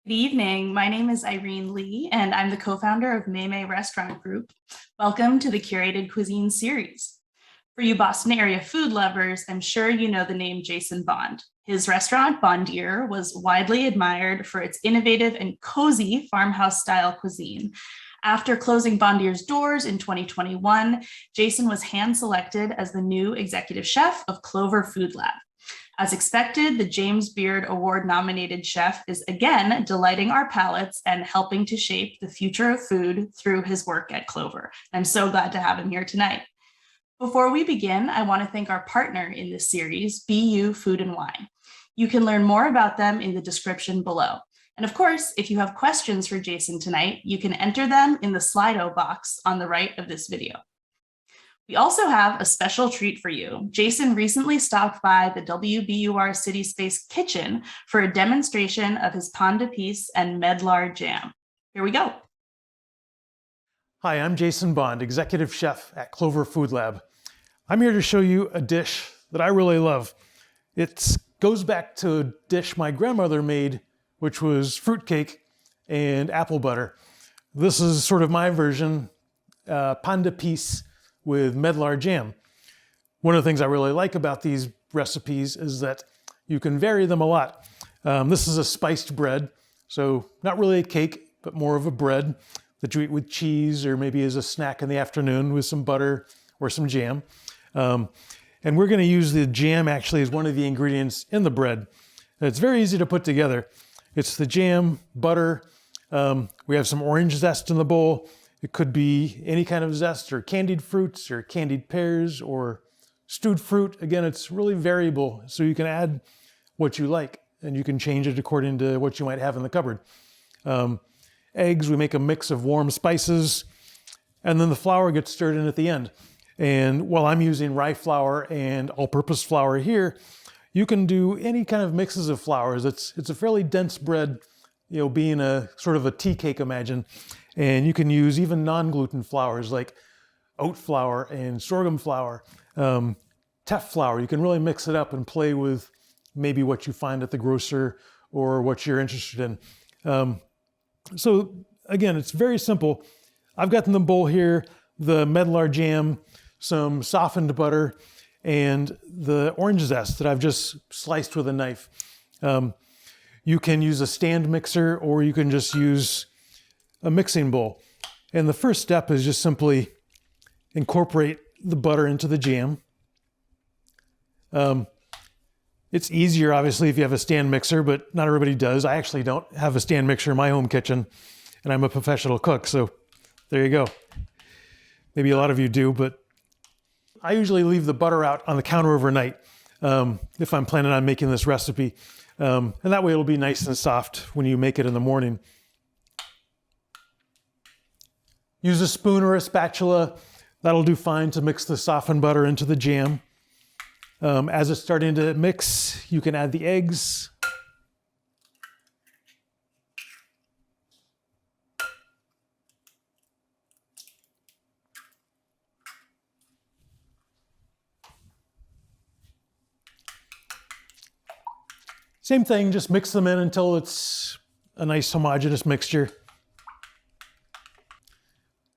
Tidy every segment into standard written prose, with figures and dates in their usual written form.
Good evening. My name is Irene Li, and I'm the co-founder of Mei Mei Restaurant Group. Welcome to the Curated Cuisine series. For you Boston area food lovers, I'm sure you know the name Jason Bond. His restaurant, Bondier, was widely admired for its innovative and cozy farmhouse-style cuisine. After closing Bondier's doors in 2021, Jason was hand-selected as the new executive chef of Clover Food Lab. As expected, the James Beard Award-nominated chef is again delighting our palates and helping to shape the future of food through his work at Clover. I'm so glad to have him here tonight. Before we begin, I want to thank our partner in this series, BU Food and Wine. You can learn more about them in the description below. And of course, if you have questions for Jason tonight, you can enter them in the Slido box on the right of this video. We also have a special treat for you. Jason recently stopped by the WBUR CitySpace kitchen for a demonstration of his pan de pisse and Medlar Jam. Here we go. Hi, I'm Jason Bond, Executive Chef at Clover Food Lab. I'm here to show you a dish that I really love. It goes back to a dish my grandmother made, which was fruitcake and apple butter. This is sort of my version, pan de pisse with Medlar Jam. One of the things I really like about these recipes is that you can vary them a lot. This is a spiced bread, so not really a cake, but more of a bread that you eat with cheese or maybe as a snack in the afternoon with some butter or some jam. And we're gonna use the jam actually as one of the ingredients in the bread. It's very easy to put together. It's the jam, butter, we have some orange zest in the bowl. It could be any kind of zest or candied fruits or candied pears or stewed fruit. Again, it's really variable, so you can add what you like and you can change it according to what you might have in the cupboard. Eggs, we make a mix of warm spices, and then the flour gets stirred in at the end. And while I'm using rye flour and all-purpose flour here, you can do any kind of mixes of flours. It's a fairly dense bread, you know, being a sort of a tea cake, imagine. And you can use even non-gluten flours like oat flour and sorghum flour, teff flour. You can really mix it up and play with maybe what you find at the grocer or what you're interested in. So again, it's very simple. I've got in the bowl here the Medlar Jam, some softened butter, and the orange zest that I've just sliced with a knife. You can use a stand mixer or you can just use a mixing bowl. And the first step is just simply incorporate the butter into the jam. It's easier, obviously, if you have a stand mixer, but not everybody does. I actually don't have a stand mixer in my home kitchen, and I'm a professional cook, so there you go. Maybe a lot of you do, but I usually leave the butter out on the counter overnight if I'm planning on making this recipe. And that way it'll be nice and soft when you make it in the morning. Use a spoon or a spatula. That'll do fine to mix the softened butter into the jam. As it's starting to mix, you can add the eggs. Same thing, just mix them in until it's a nice homogeneous mixture.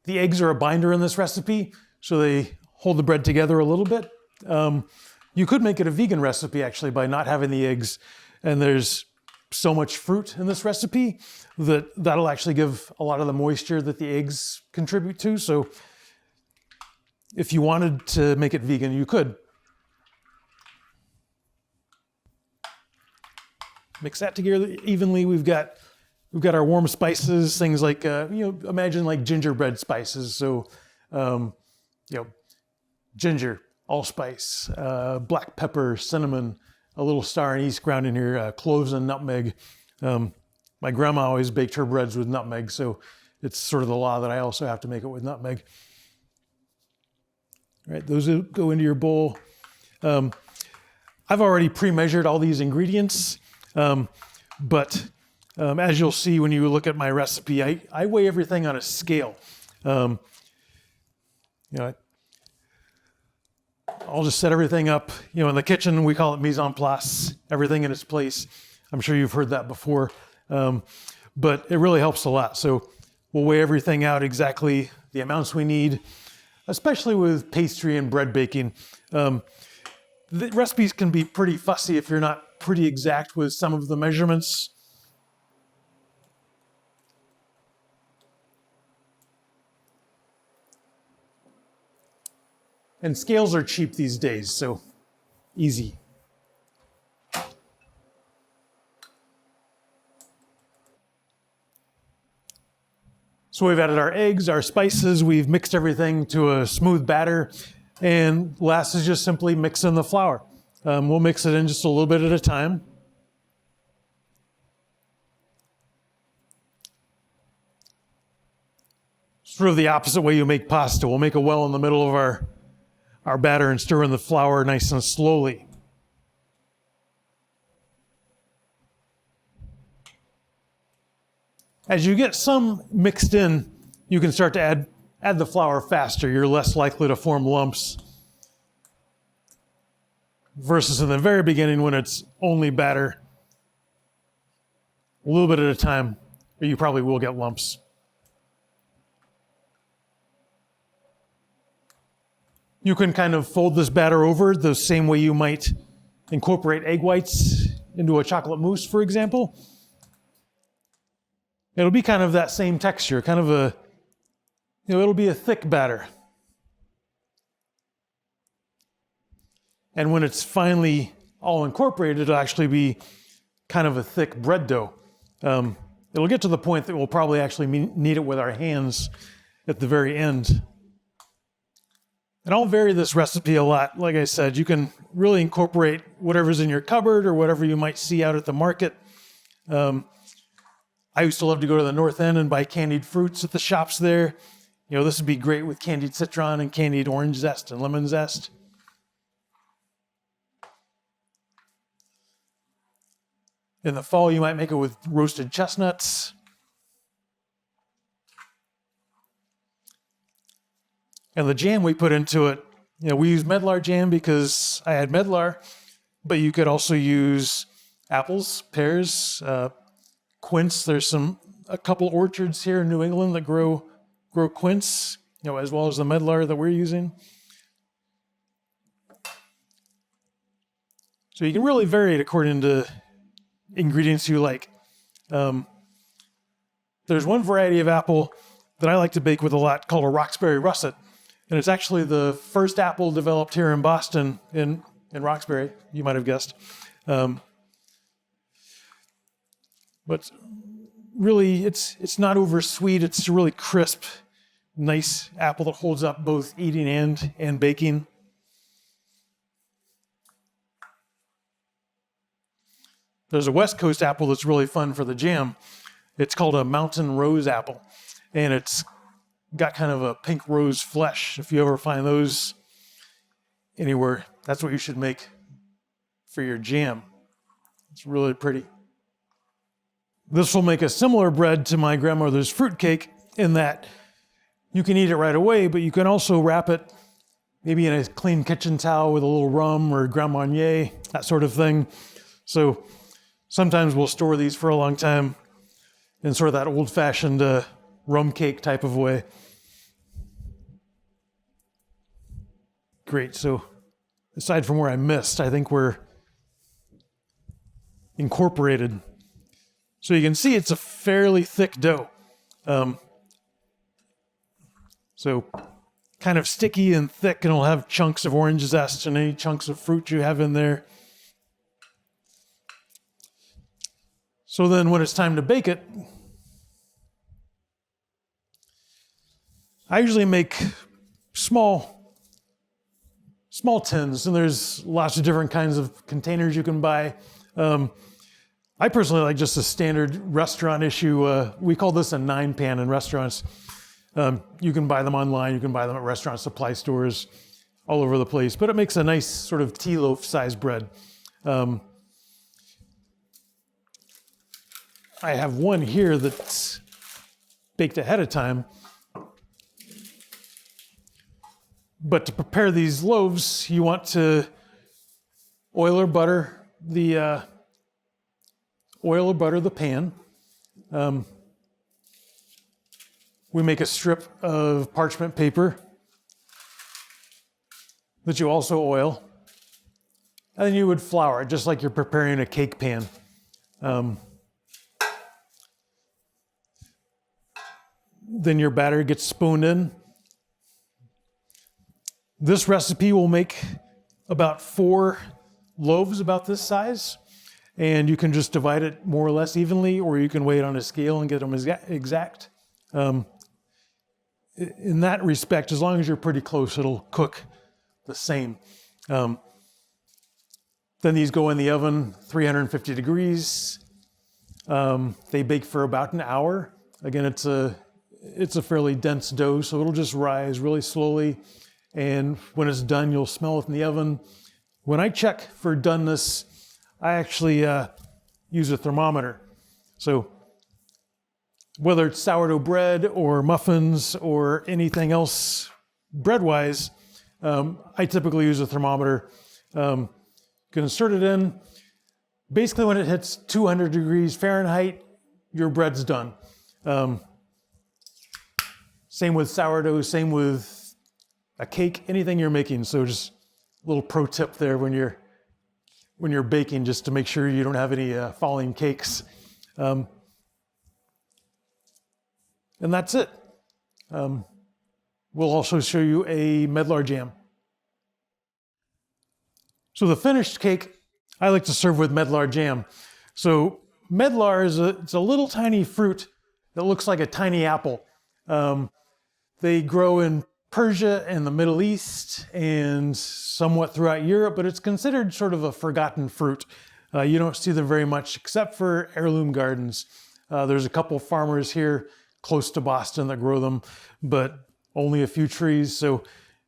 The eggs are a binder in this recipe, so they hold the bread together a little bit. You could make it a vegan recipe actually by not having the eggs, and there's so much fruit in this recipe that that'll actually give a lot of the moisture that the eggs contribute to. So if you wanted to make it vegan, you could. Mix that together evenly. We've got our warm spices, things like, imagine like gingerbread spices. So, ginger, allspice, black pepper, cinnamon, a little star anise ground in here, cloves and nutmeg. My grandma always baked her breads with nutmeg, so it's sort of the law that I also have to make it with nutmeg. All right, those go into your bowl. I've already pre-measured all these ingredients, but as you'll see when you look at my recipe, I weigh everything on a scale. I'll just set everything up. In the kitchen, we call it mise en place, everything in its place. I'm sure you've heard that before. but it really helps a lot. So we'll weigh everything out exactly the amounts we need, especially with pastry and bread baking. The recipes can be pretty fussy if you're not pretty exact with some of the measurements. And scales are cheap these days, so easy. So we've added our eggs, our spices, we've mixed everything to a smooth batter, and last is just simply mix in the flour. We'll mix it in just a little bit at a time. Sort of the opposite way you make pasta. We'll make a well in the middle of our batter and stir in the flour nice and slowly. As you get some mixed in, you can start to add the flour faster. You're less likely to form lumps versus in the very beginning when it's only batter. A little bit at a time, or you probably will get lumps. You can kind of fold this batter over the same way you might incorporate egg whites into a chocolate mousse, for example. It'll be kind of that same texture, kind of it'll be a thick batter. And when it's finally all incorporated, it'll actually be kind of a thick bread dough. It'll get to the point that we'll probably actually knead it with our hands at the very end. And I'll vary this recipe a lot. Like I said, you can really incorporate whatever's in your cupboard or whatever you might see out at the market. I used to love to go to the North End and buy candied fruits at the shops there. You know, this would be great with candied citron and candied orange zest and lemon zest. In the fall, you might make it with roasted chestnuts. And the jam we put into it, you know, we use Medlar Jam because I had Medlar, but you could also use apples, pears, quince. There's a couple orchards here in New England that grow quince, you know, as well as the Medlar that we're using. So you can really vary it according to ingredients you like. There's one variety of apple that I like to bake with a lot called a Roxbury russet. And it's actually the first apple developed here in Boston, in Roxbury, you might have guessed. But really, it's not over sweet. It's a really crisp, nice apple that holds up both eating and baking. There's a West Coast apple that's really fun for the jam. It's called a mountain rose apple, and it's got kind of a pink rose flesh. If you ever find those anywhere, that's what you should make for your jam. It's really pretty. This will make a similar bread to my grandmother's fruitcake in that you can eat it right away, but you can also wrap it maybe in a clean kitchen towel with a little rum or Grand Marnier, that sort of thing. So sometimes we'll store these for a long time in sort of that old-fashioned rum cake type of way. Great, so aside from where I missed, I think we're incorporated. So you can see it's a fairly thick dough. So kind of sticky and thick, and it'll have chunks of orange zest and any chunks of fruit you have in there. So then when it's time to bake it, I usually make small tins, and there's lots of different kinds of containers you can buy. I personally like just a standard restaurant issue. We call this a 9-pan in restaurants. You can buy them online. You can buy them at restaurant supply stores all over the place. But it makes a nice sort of tea loaf size bread. I have one here that's baked ahead of time. But to prepare these loaves, you want to oil or butter the pan. we make a strip of parchment paper that you also oil. And then you would flour it just like you're preparing a cake pan. Then your batter gets spooned in. This recipe will make about 4 loaves about this size, and you can just divide it more or less evenly, or you can weigh it on a scale and get them exact. In that respect, as long as you're pretty close, it'll cook the same. Then these go in the oven, 350 degrees. They bake for about an hour. Again, it's a fairly dense dough, so it'll just rise really slowly. And when it's done, you'll smell it in the oven. When I check for doneness, I actually use a thermometer. So whether it's sourdough bread or muffins or anything else bread-wise, I typically use a thermometer. You can insert it in. Basically, when it hits 200 degrees Fahrenheit, your bread's done. Same with sourdough, same with a cake, anything you're making. So just a little pro tip there when you're baking, just to make sure you don't have any falling cakes. And that's it. We'll also show you a Medlar Jam. So the finished cake, I like to serve with Medlar Jam. So Medlar it's a little tiny fruit that looks like a tiny apple. They grow in Persia and the Middle East and somewhat throughout Europe, but it's considered sort of a forgotten fruit. You don't see them very much except for heirloom gardens. There's a couple farmers here close to Boston that grow them, but only a few trees. So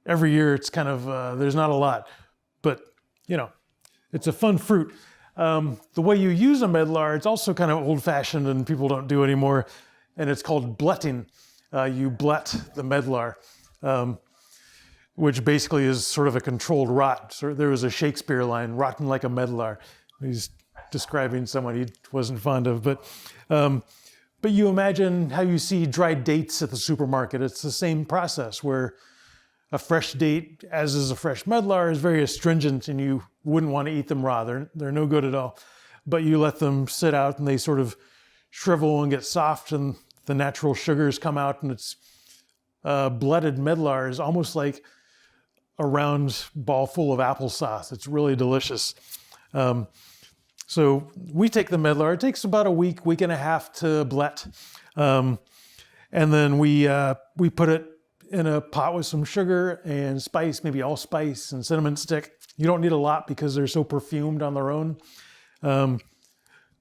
every year it's kind of, there's not a lot, but you know, it's a fun fruit. The way you use a medlar, it's also kind of old fashioned and people don't do anymore. And it's called bletting. You blet the medlar. Which basically is sort of a controlled rot. So there was a Shakespeare line, rotten like a medlar. He's describing someone he wasn't fond of. But you imagine how you see dried dates at the supermarket. It's the same process where a fresh date, as is a fresh medlar, is very astringent and you wouldn't want to eat them raw. They're no good at all. But you let them sit out and they sort of shrivel and get soft and the natural sugars come out, and it's bletted medlar is almost like a round ball full of applesauce. It's really delicious. So we take the medlar. It takes about a week and a half to blet. And then we put it in a pot with some sugar and spice, maybe allspice and cinnamon stick. You don't need a lot because they're so perfumed on their own.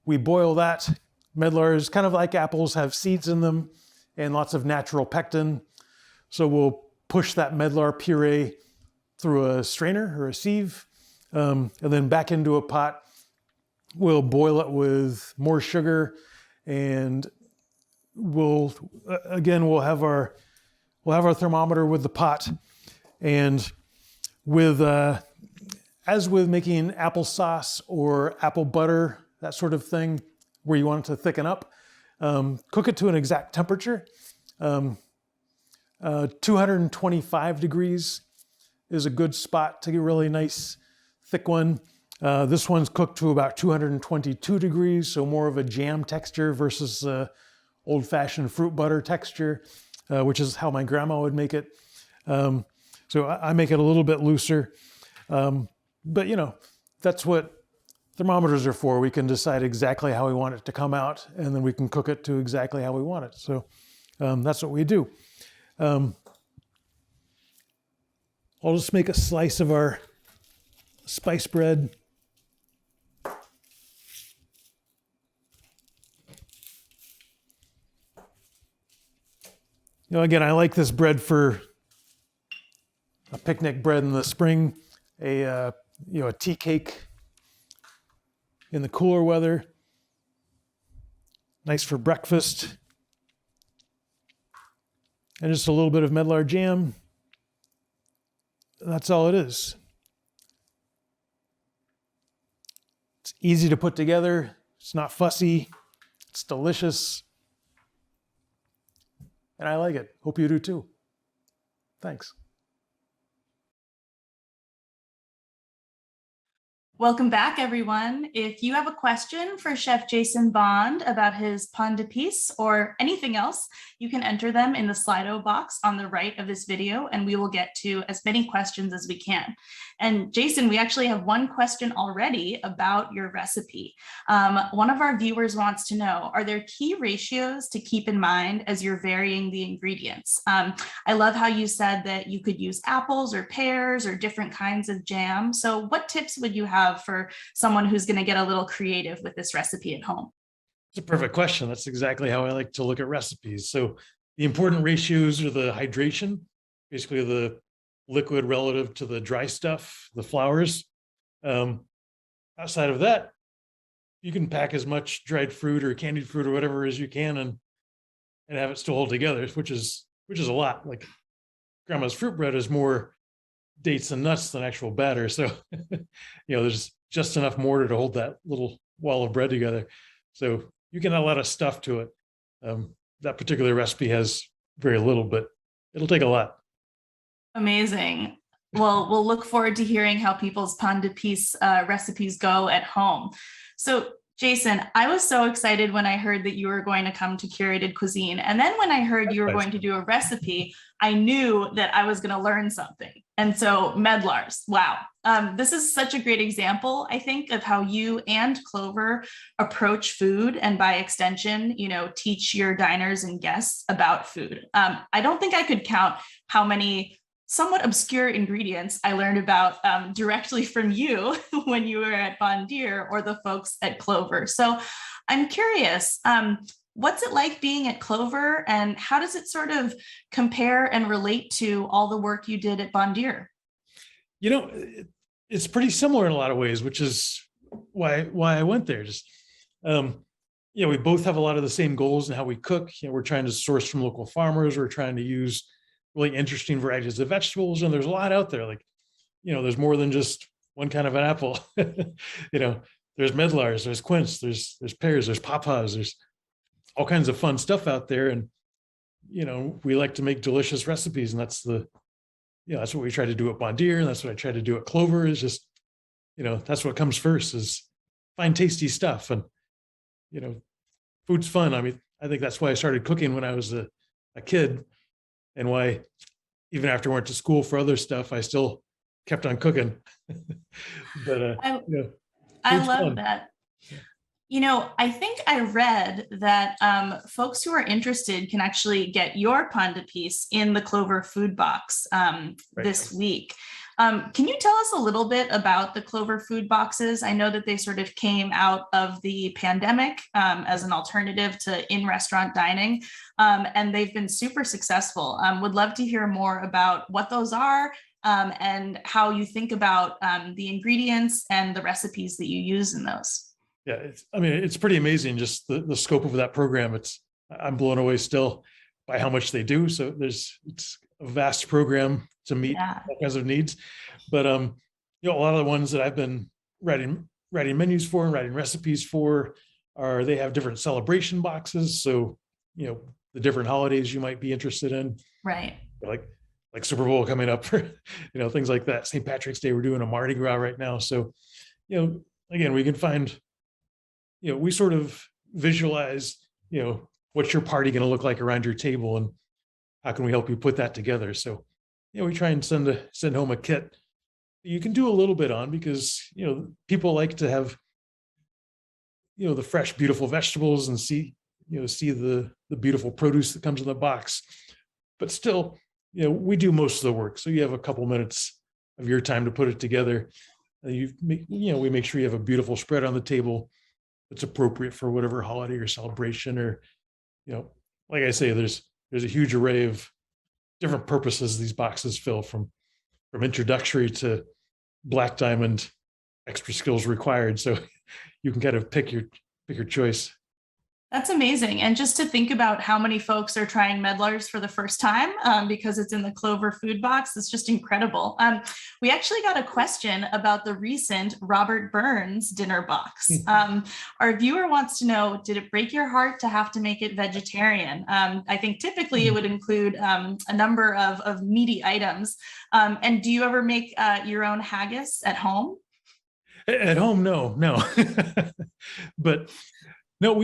We boil that. Medlars, kind of like apples, have seeds in them and lots of natural pectin. So we'll push that medlar puree through a strainer or a sieve, and then back into a pot. We'll boil it with more sugar, and we'll have our thermometer with the pot. And with as with making applesauce or apple butter, that sort of thing, where you want it to thicken up, cook it to an exact temperature. 225 degrees is a good spot to get a really nice thick one. This one's cooked to about 222 degrees, so more of a jam texture versus old-fashioned fruit butter texture, which is how my grandma would make it. So I make it a little bit looser. But you know, that's what thermometers are for. We can decide exactly how we want it to come out, and then we can cook it to exactly how we want it. So that's what we do. I'll just make a slice of our spice bread. You know, again, I like this bread for a picnic bread in the spring, a tea cake in the cooler weather, nice for breakfast, and just a little bit of Medlar jam. That's all it is. It's easy to put together. It's not fussy. It's delicious. and I like it. Hope you do too. Thanks. Welcome back, everyone. If you have a question for Chef Jason Bond about his pain d'épices or anything else, you can enter them in the Slido box on the right of this video, and we will get to as many questions as we can. And Jason, we actually have one question already about your recipe. One of our viewers wants to know, are there key ratios to keep in mind as you're varying the ingredients? I love how you said that you could use apples or pears or different kinds of jam. So what tips would you have for someone who's going to get a little creative with this recipe at home? It's a perfect question. That's exactly how I like to look at recipes. So the important ratios are the hydration, basically the liquid relative to the dry stuff, the flours. Outside of that, you can pack as much dried fruit or candied fruit or whatever as you can and have it still hold together, which is a lot. Like grandma's fruit bread is more dates and nuts than actual batter. So, there's just enough mortar to hold that little wall of bread together. So you can add a lot of stuff to it. That particular recipe has very little, but it'll take a lot. Amazing. Well, we'll look forward to hearing how people's pain d'épices recipes go at home. So Jason, I was so excited when I heard that you were going to come to Curated Cuisine. And then when I heard you were going to do a recipe, I knew that I was going to learn something. And so Medlar's, wow. This is such a great example, I think, of how you and Clover approach food and by extension, teach your diners and guests about food. I don't think I could count how many somewhat obscure ingredients I learned about directly from you when you were at Bon Dire or the folks at Clover. So I'm curious, what's it like being at Clover and how does it sort of compare and relate to all the work you did at Bon Dire? It's pretty similar in a lot of ways, which is why I went there. Just, we both have a lot of the same goals in how we cook. We're trying to source from local farmers. We're trying to use really interesting varieties of vegetables, and there's a lot out there. Like, there's more than just one kind of an apple. There's medlars, there's quince, there's pears, there's pawpaws, there's all kinds of fun stuff out there. And we like to make delicious recipes, and that's that's what we try to do at Bon Dire, and that's what I try to do at Clover. Is just that's what comes first, is find tasty stuff. And food's fun. I mean, I think that's why I started cooking when I was a kid, and why even after I went to school for other stuff, I still kept on cooking. But I love that. I think I read that folks who are interested can actually get your pain d'épices in the Clover food box this week. Can you tell us a little bit about the Clover food boxes? I know that they sort of came out of the pandemic as an alternative to in-restaurant dining, and they've been super successful. Would love to hear more about what those are and how you think about the ingredients and the recipes that you use in those. Yeah, it's pretty amazing, just the scope of that program. I'm blown away still by how much they do. So it's a vast program to meet all kinds of needs. But a lot of the ones that I've been writing menus for and writing recipes for they have different celebration boxes. So the different holidays you might be interested in, right? Like Super Bowl coming up, things like that. St. Patrick's Day, we're doing a Mardi Gras right now. So again, we can find we sort of visualize what's your party going to look like around your table, and how can we help you put that together. So we try and send home a kit you can do a little bit on, because people like to have the fresh, beautiful vegetables and see the beautiful produce that comes in the box. But still, we do most of the work, so you have a couple minutes of your time to put it together. We make sure you have a beautiful spread on the table that's appropriate for whatever holiday or celebration, or like I say, there's a huge array of different purposes these boxes fill, from introductory to black diamond, extra skills required. So you can kind of pick your choice. That's amazing. And just to think about how many folks are trying Medlars for the first time because it's in the Clover food box, it's just incredible. We actually got a question about the recent Robert Burns dinner box. Our viewer wants to know, did it break your heart to have to make it vegetarian? I think typically it would include a number of meaty items. And do you ever make your own haggis at home? At home, no. But no,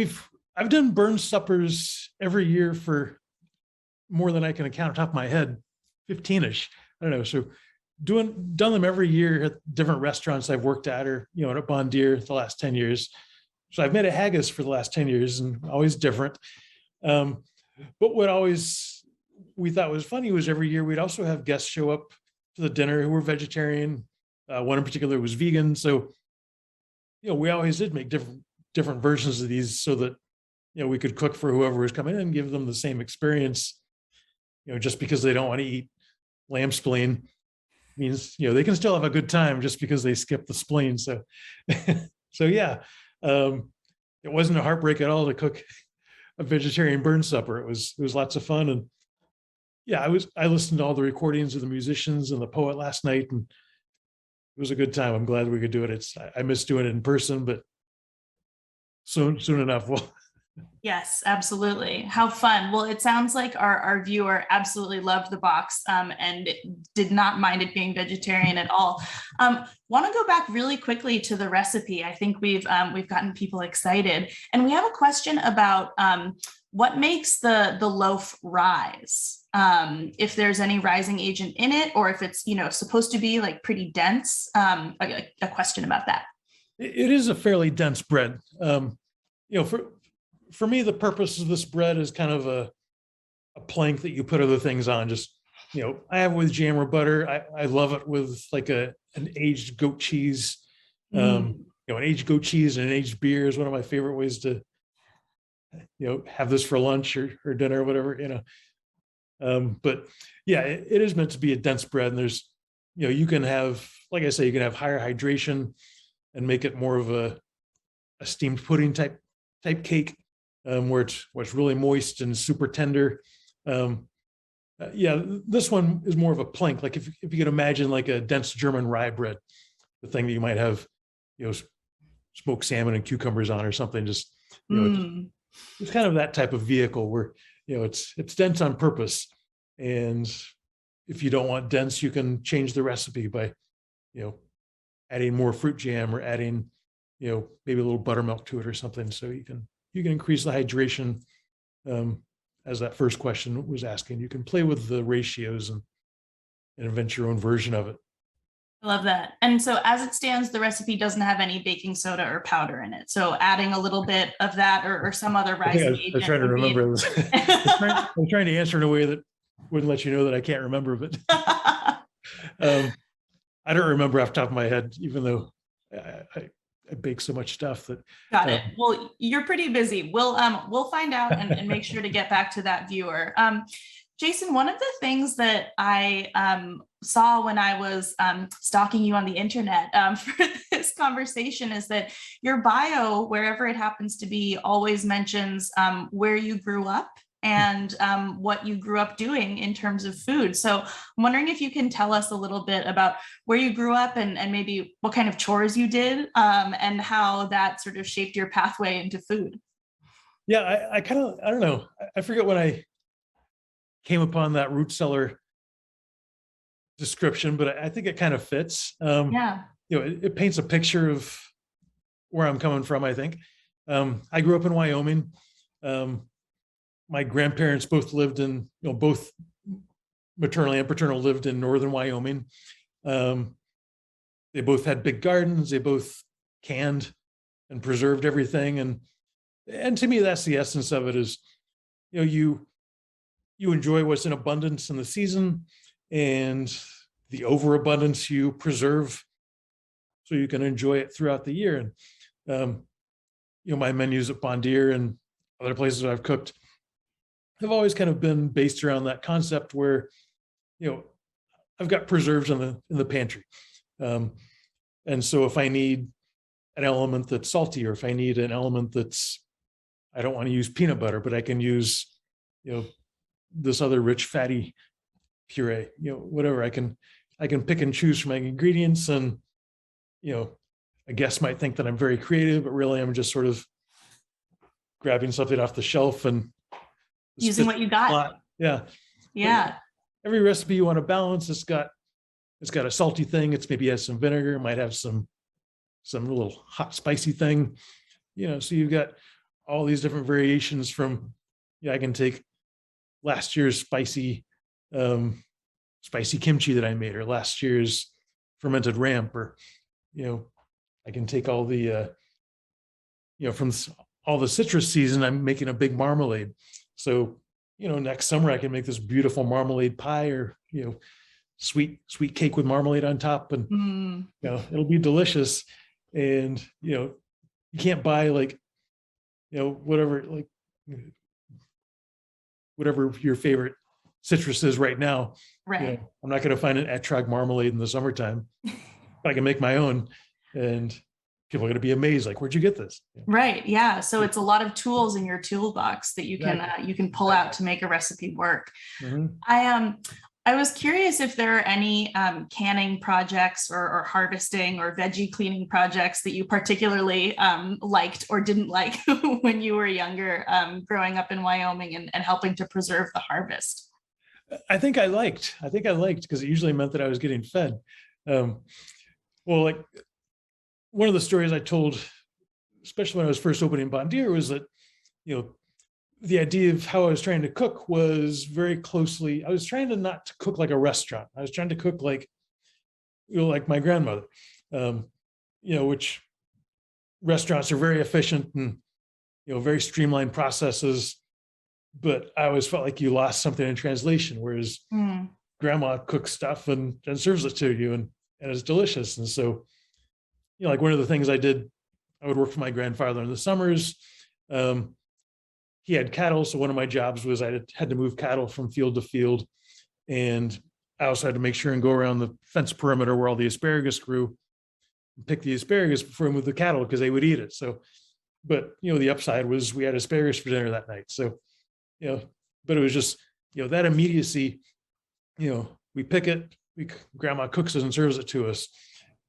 I've done burn suppers every year for more than I can count on top of my head, 15-ish. I don't know. So done them every year at different restaurants I've worked at, or at Bon Deer the last 10 years. So I've made a haggis for the last 10 years, and always different. But what we thought was funny was every year we'd also have guests show up to the dinner who were vegetarian. One in particular was vegan. So we always did make different versions of these so that we could cook for whoever was coming in and give them the same experience. Just because they don't want to eat lamb spleen means they can still have a good time just because they skip the spleen. So yeah, it wasn't a heartbreak at all to cook a vegetarian burn supper. It was lots of fun. And yeah, I listened to all the recordings of the musicians and the poet last night, and it was a good time. I'm glad we could do it. I miss doing it in person, but soon enough we'll. Yes, absolutely. How fun. Well, it sounds like our viewer absolutely loved the box and did not mind it being vegetarian at all. Want to go back really quickly to the recipe. I think we've gotten people excited. And we have a question about what makes the loaf rise? If there's any rising agent in it, or if it's supposed to be like pretty dense. A question about that. It is a fairly dense bread. For me, the purpose of this bread is kind of a plank that you put other things on. Just, I have it with jam or butter. I love it with like an aged goat cheese. An aged goat cheese and an aged beer is one of my favorite ways to, have this for lunch or dinner or whatever, But yeah, it is meant to be a dense bread. And there's, you can have, like I say, you can have higher hydration and make it more of a steamed pudding type cake. Where it's really moist and super tender. Yeah, this one is more of a plank. Like if you could imagine like a dense German rye bread, the thing that you might have, smoked salmon and cucumbers on or something. Just it's kind of that type of vehicle where it's dense on purpose. And if you don't want dense, you can change the recipe by adding more fruit jam or adding maybe a little buttermilk to it or something, so you can increase the hydration. As that first question was asking, you can play with the ratios and invent your own version of it. I love that. And so as it stands, the recipe doesn't have any baking soda or powder in it. So adding a little bit of that or some other rising agent. I was trying to remember this. I'm trying to answer in a way that wouldn't let you know that I can't remember, but I don't remember off the top of my head, even though I bake so much stuff that. Got it. Well, you're pretty busy. We'll find out and make sure to get back to that viewer. Jason, one of the things that I saw when I was stalking you on the internet for this conversation is that your bio, wherever it happens to be, always mentions where you grew up and what you grew up doing in terms of food. So I'm wondering if you can tell us a little bit about where you grew up and maybe what kind of chores you did and how that sort of shaped your pathway into food. Yeah, I don't know. I forget when I came upon that root-cellar description, but I think it kind of fits. Yeah. It paints a picture of where I'm coming from, I think. I grew up in Wyoming. My grandparents both lived in, both maternal and paternal lived in northern Wyoming. They both had big gardens. They both canned and preserved everything. And to me, that's the essence of it is, you enjoy what's in abundance in the season, and the overabundance you preserve so you can enjoy it throughout the year. And, my menus at Bon Deer and other places I've cooked have always kind of been based around that concept where, I've got preserves in the pantry. And so if I need an element that's salty, or if I need an element that's I don't want to use peanut butter, but I can use, this other rich fatty puree, whatever. I can pick and choose from my ingredients, and, a guest might think that I'm very creative, but really I'm just sort of grabbing something off the shelf and using what you got. Yeah. Yeah. But every recipe you want to balance, it's got a salty thing. It's maybe has some vinegar, might have some little hot, spicy thing, so you've got all these different variations from, I can take last year's spicy kimchi that I made, or last year's fermented ramp, or, I can take all the, from all the citrus season, I'm making a big marmalade. So, next summer I can make this beautiful marmalade pie, or, sweet cake with marmalade on top, and, it'll be delicious. And, you can't buy whatever your favorite citrus is right now. Right. I'm not going to find an etrog marmalade in the summertime, but I can make my own, and people are going to be amazed. Like, where'd you get this? Right. Yeah. So it's a lot of tools in your toolbox that you can pull out to make a recipe work. Mm-hmm. I was curious if there are any canning projects or harvesting or veggie cleaning projects that you particularly liked or didn't like when you were younger, growing up in Wyoming and helping to preserve the harvest. I think I liked because it usually meant that I was getting fed. Well, like, one of the stories I told, especially when I was first opening Bon Dia, was that, the idea of how I was trying to cook was very closely, I was trying to not to cook like a restaurant. I was trying to cook like, like my grandmother, which restaurants are very efficient and, very streamlined processes. But I always felt like you lost something in translation, whereas grandma cooks stuff and serves it to you, and it's delicious. And so, like, one of the things I did, I would work for my grandfather in the summers. He had cattle, so one of my jobs was I had to move cattle from field to field, and I also had to make sure and go around the fence perimeter where all the asparagus grew, and pick the asparagus before I moved the cattle because they would eat it. So, but the upside was we had asparagus for dinner that night. So, but it was just that immediacy. We pick it, grandma cooks it and serves it to us.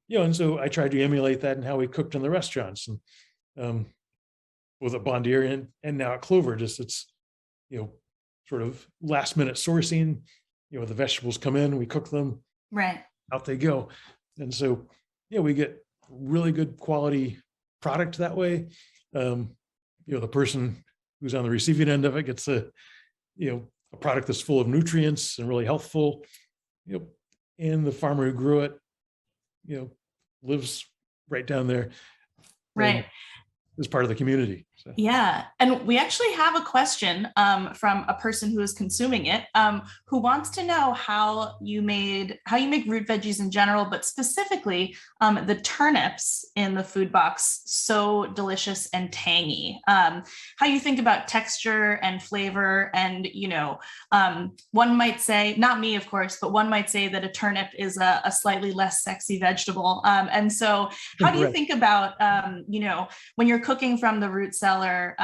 And so I tried to emulate that in how we cooked in the restaurants, and with a Bon Dia and now at Clover, just it's, sort of last minute sourcing, the vegetables come in, we cook them, right, out they go. And so, we get really good quality product that way. The person who's on the receiving end of it gets a product that's full of nutrients and really healthful, and the farmer who grew it, lives right down there. Right. As part of the community. So. Yeah. And we actually have a question from a person who is consuming it, who wants to know how you make root veggies in general, but specifically the turnips in the food box, so delicious and tangy. How you think about texture and flavor, and, one might say, not me, of course, but one might say that a turnip is a slightly less sexy vegetable. And so how do you think about, when you're cooking from the root cellar,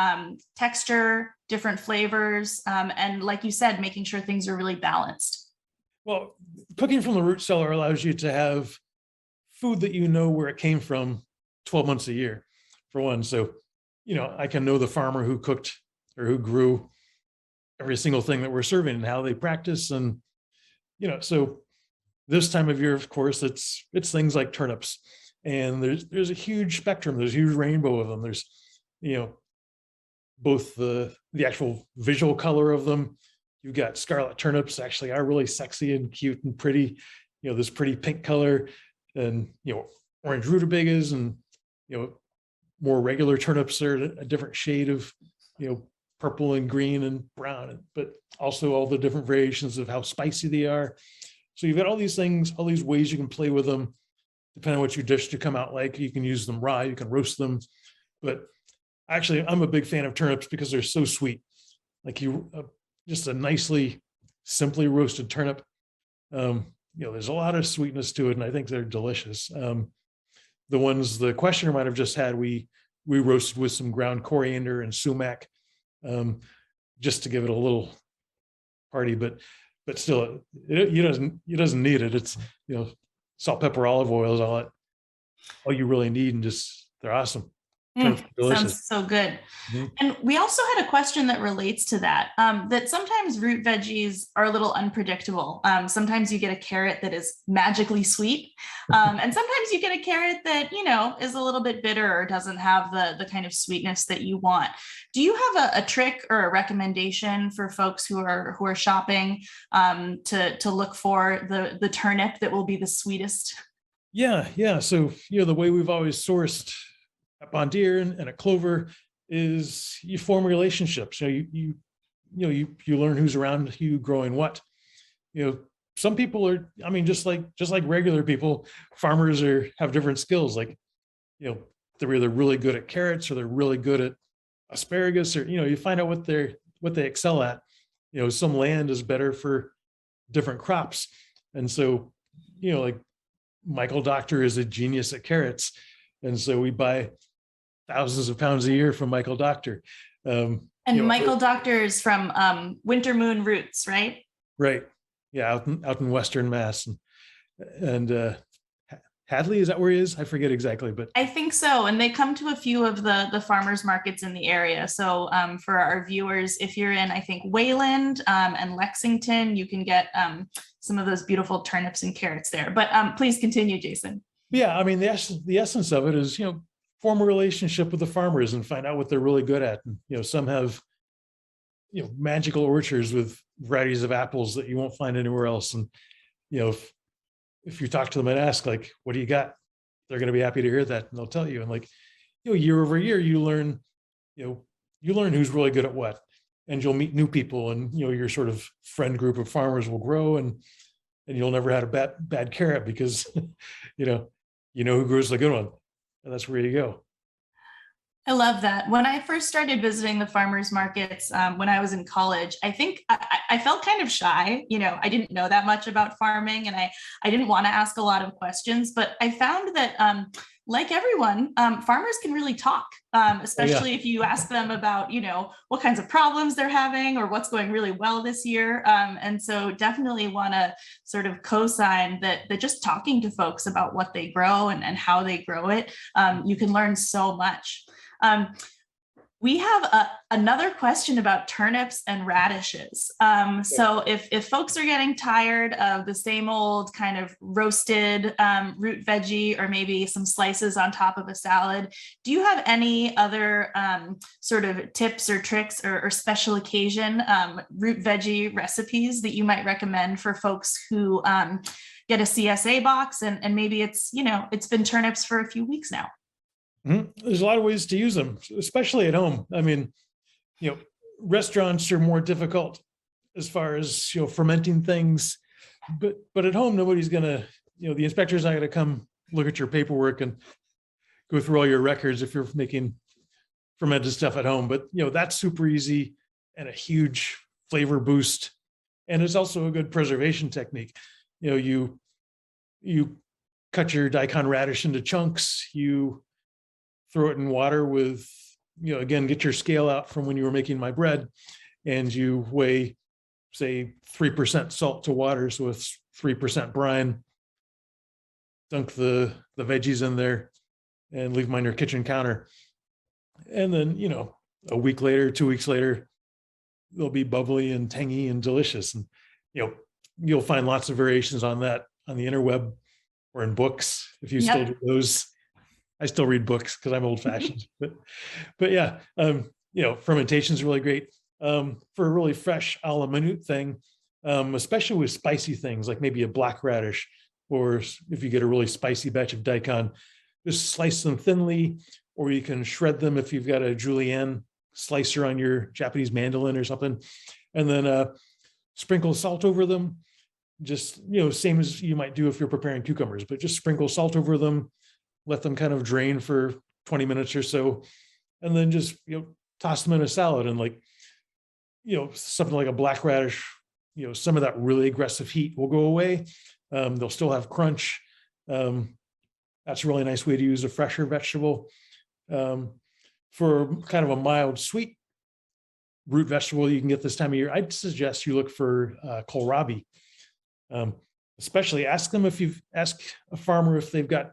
texture, different flavors, and like you said, making sure things are really balanced? Well, cooking from the root cellar allows you to have food that where it came from 12 months a year, for one. So, I can know the farmer who cooked or who grew every single thing that we're serving and how they practice. And, so this time of year, of course, it's things like turnips. And there's a huge spectrum. There's a huge rainbow of them. There's, both the actual visual color of them. You've got scarlet turnips actually are really sexy and cute and pretty, this pretty pink color, and, orange rutabagas, and, more regular turnips are a different shade of, purple and green and brown, but also all the different variations of how spicy they are. So you've got all these things, all these ways you can play with them, depending on what your dish to come out like. You can use them raw, you can roast them. But actually, I'm a big fan of turnips because they're so sweet. Like just a nicely, simply roasted turnip. There's a lot of sweetness to it, and I think they're delicious. The ones the questioner might have just had, we roasted with some ground coriander and sumac just to give it a little party, but still, it doesn't need it. It's, salt, pepper, olive oil is all you really need, and just they're awesome. Delicious. Sounds so good. Mhm. And we also had a question that relates to that, that sometimes root veggies are a little unpredictable. Sometimes you get a carrot that is magically sweet. And sometimes you get a carrot that, is a little bit bitter or doesn't have the kind of sweetness that you want. Do you have a trick or a recommendation for folks who are shopping to look for the turnip that will be the sweetest? Yeah. So, the way we've always sourced at Bon Deer and at Clover is you form relationships. You learn who's around you growing what. Some people are, just like regular people, farmers have different skills. Like, they're either really good at carrots or they're really good at asparagus, or you find out what they excel at. Some land is better for different crops, and so like Michael Doctor is a genius at carrots, and so we buy thousands of pounds a year from Michael Doctor. And Michael Doctor is from Winter Moon Roots, right? Right. Yeah, out in Western Mass, and Hadley, is that where he is? I forget exactly, but I think so. And they come to a few of the farmers markets in the area. So for our viewers, if you're in, I think, Wayland and Lexington, you can get some of those beautiful turnips and carrots there. But please continue, Jason. Yeah, the essence of it is, form a relationship with the farmers and find out what they're really good at. And, some have, magical orchards with varieties of apples that you won't find anywhere else. And, if you talk to them and ask, like, what do you got? They're going to be happy to hear that. And they'll tell you. And like, year over year, you learn who's really good at what, and you'll meet new people, and, your sort of friend group of farmers will grow, and you'll never have a bad carrot because, who grows the good one, and that's where you go. I love that. When I first started visiting the farmers markets when I was in college, I think I felt kind of shy. I didn't know that much about farming, and I didn't want to ask a lot of questions, but I found that like everyone, farmers can really talk, especially if you ask them about, what kinds of problems they're having or what's going really well this year. And so definitely want to sort of co-sign that just talking to folks about what they grow and how they grow it, you can learn so much. We have another question about turnips and radishes. So if folks are getting tired of the same old kind of roasted root veggie, or maybe some slices on top of a salad, do you have any other sort of tips or tricks or special occasion root veggie recipes that you might recommend for folks who get a CSA box and maybe it's been turnips for a few weeks now? Mm-hmm. There's a lot of ways to use them, especially at home. Restaurants are more difficult as far as, fermenting things, but at home, nobody's gonna, the inspector's not gonna come look at your paperwork and go through all your records if you're making fermented stuff at home. But, that's super easy and a huge flavor boost. And it's also a good preservation technique. You cut your daikon radish into chunks, you throw it in water with, again, get your scale out from when you were making my bread, and you weigh, say, 3% salt to water. So it's 3% brine, dunk the veggies in there and leave them on your kitchen counter. And then, a week later, 2 weeks later, they'll be bubbly and tangy and delicious. And, you'll find lots of variations on that on the interweb or in books, if you still do those. I still read books because I'm old fashioned, but yeah, fermentation is really great for a really fresh a la minute thing, especially with spicy things like maybe a black radish, or if you get a really spicy batch of daikon, just slice them thinly, or you can shred them if you've got a julienne slicer on your Japanese mandolin or something, and then sprinkle salt over them. Just, same as you might do if you're preparing cucumbers, but just sprinkle salt over them. Let them kind of drain for 20 minutes or so, and then just, toss them in a salad. And something like a black radish, some of that really aggressive heat will go away. They'll still have crunch. That's a really nice way to use a fresher vegetable. For kind of a mild sweet root vegetable you can get this time of year, I'd suggest you look for kohlrabi. Especially ask a farmer if they've got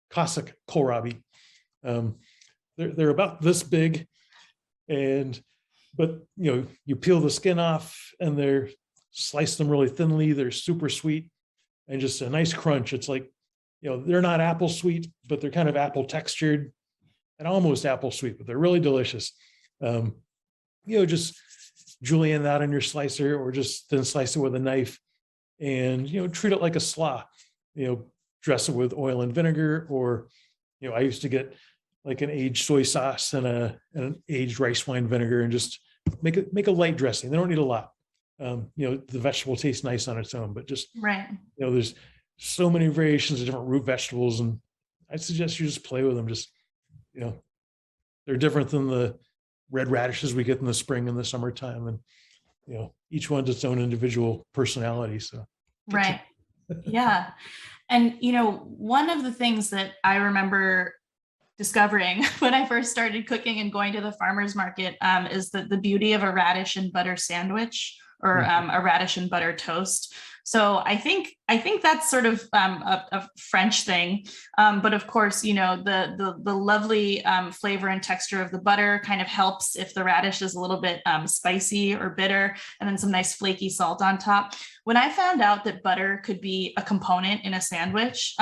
Cossack kohlrabi. They're about this big, but you peel the skin off and they're slice them really thinly. They're super sweet and just a nice crunch. It's like, they're not apple sweet, but they're kind of apple textured and almost apple sweet, but they're really delicious. Just julienne that on your slicer or just thin slice it with a knife and, treat it like a slaw, dress it with oil and vinegar, or, I used to get like an aged soy sauce and an aged rice wine vinegar and just make a light dressing. They don't need a lot. The vegetable tastes nice on its own, but just, Right. There's so many variations of different root vegetables, and I suggest you just play with them. Just, they're different than the red radishes we get in the spring and the summertime. And, each one's its own individual personality. So. Right. Yeah. And, one of the things that I remember discovering when I first started cooking and going to the farmer's market is the beauty of a radish and butter sandwich or a radish and butter toast. So I think that's sort of a French thing, but of course, the lovely flavor and texture of the butter kind of helps if the radish is a little bit spicy or bitter, and then some nice flaky salt on top. When I found out that butter could be a component in a sandwich,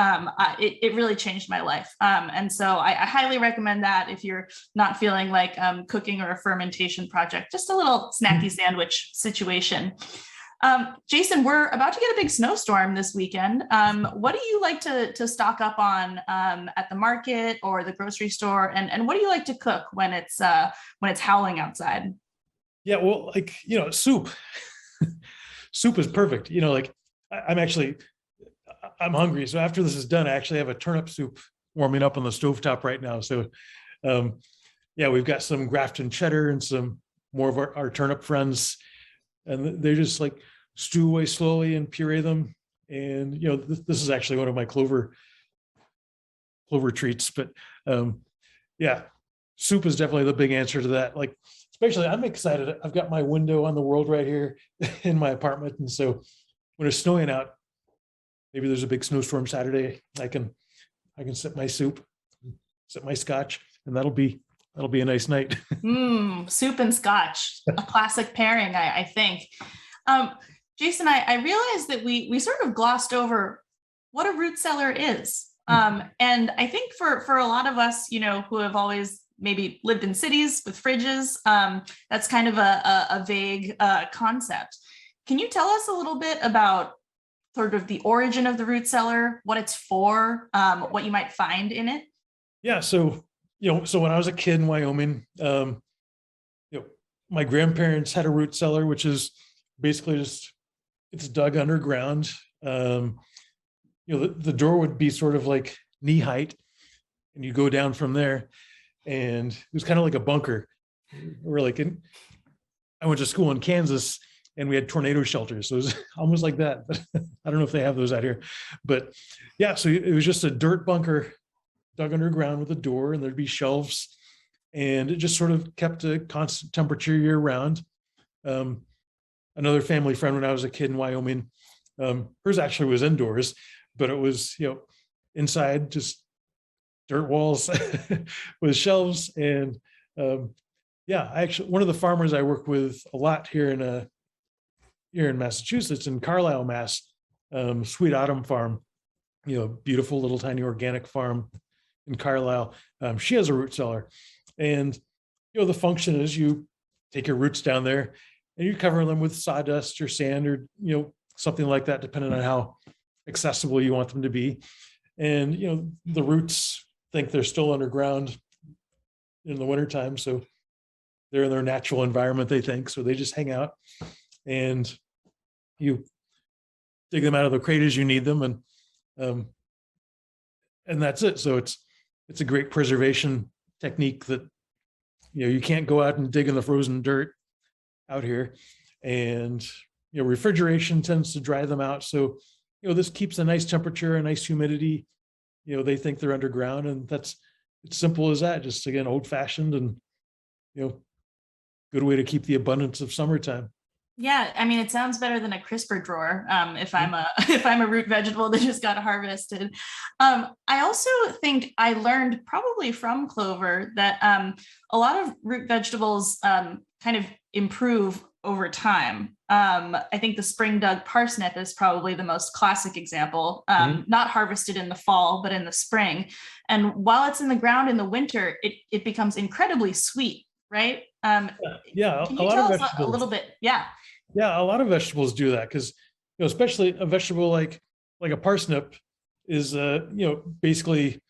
it really changed my life. And so I highly recommend that if you're not feeling like cooking or a fermentation project, just a little snacky sandwich situation. Jason, we're about to get a big snowstorm this weekend. What do you like to stock up on at the market or the grocery store? And what do you like to cook when it's howling outside? Yeah, well, soup. Soup is perfect. I'm hungry. So after this is done, I actually have a turnip soup warming up on the stovetop right now. So we've got some Grafton cheddar and some more of our turnip friends. And they're just like stew away slowly and puree them. And, this is actually one of my Clover treats, but soup is definitely the big answer to that. Like, especially I'm excited. I've got my window on the world right here in my apartment. And so when it's snowing out, maybe there's a big snowstorm Saturday, I can sip my soup, sip my scotch, and that'll be a nice night. Soup and scotch, a classic pairing, I think. Jason, I realized that we sort of glossed over what a root cellar is. And I think for a lot of us, who have always maybe lived in cities with fridges, that's kind of a vague concept. Can you tell us a little bit about sort of the origin of the root cellar, what it's for, what you might find in it? Yeah. So when I was a kid in Wyoming, my grandparents had a root cellar, which is basically it's dug underground. The door would be sort of like knee height, and you go down from there, and it was kind of like a bunker. I went to school in Kansas, and we had tornado shelters, so it was almost like that. But I don't know if they have those out here. But yeah, so it was just a dirt bunker dug underground with a door, and there'd be shelves, and it just sort of kept a constant temperature year round. Another family friend when I was a kid in Wyoming, hers actually was indoors, but it was, inside, just dirt walls with shelves. And one of the farmers I work with a lot here in Massachusetts, in Carlisle, Mass, Sweet Autumn Farm, beautiful little tiny organic farm in Carlisle. She has a root cellar, and the function is you take your roots down there and you cover them with sawdust or sand or something like that, depending on how accessible you want them to be. And the roots think they're still underground in the wintertime, so they're in their natural environment, they think, so they just hang out, and you dig them out of the crate as you need them, and that's it. So it's a great preservation technique that you can't go out and dig in the frozen dirt out here, and refrigeration tends to dry them out. So this keeps a nice temperature, a nice humidity. They think they're underground, and it's simple as that. Just, again, old fashioned, and good way to keep the abundance of summertime. Yeah, I mean, it sounds better than a crisper drawer. If I'm a if I'm a root vegetable that just got harvested. I also think I learned probably from Clover that a lot of root vegetables kind of improve over time. I think the spring dug parsnip is probably the most classic example, not harvested in the fall, but in the spring. And while it's in the ground in the winter, it becomes incredibly sweet, right? Yeah, Can a you lot of tell us vegetables. a little bit? Yeah. Yeah, a lot of vegetables do that because, especially a vegetable like a parsnip is, basically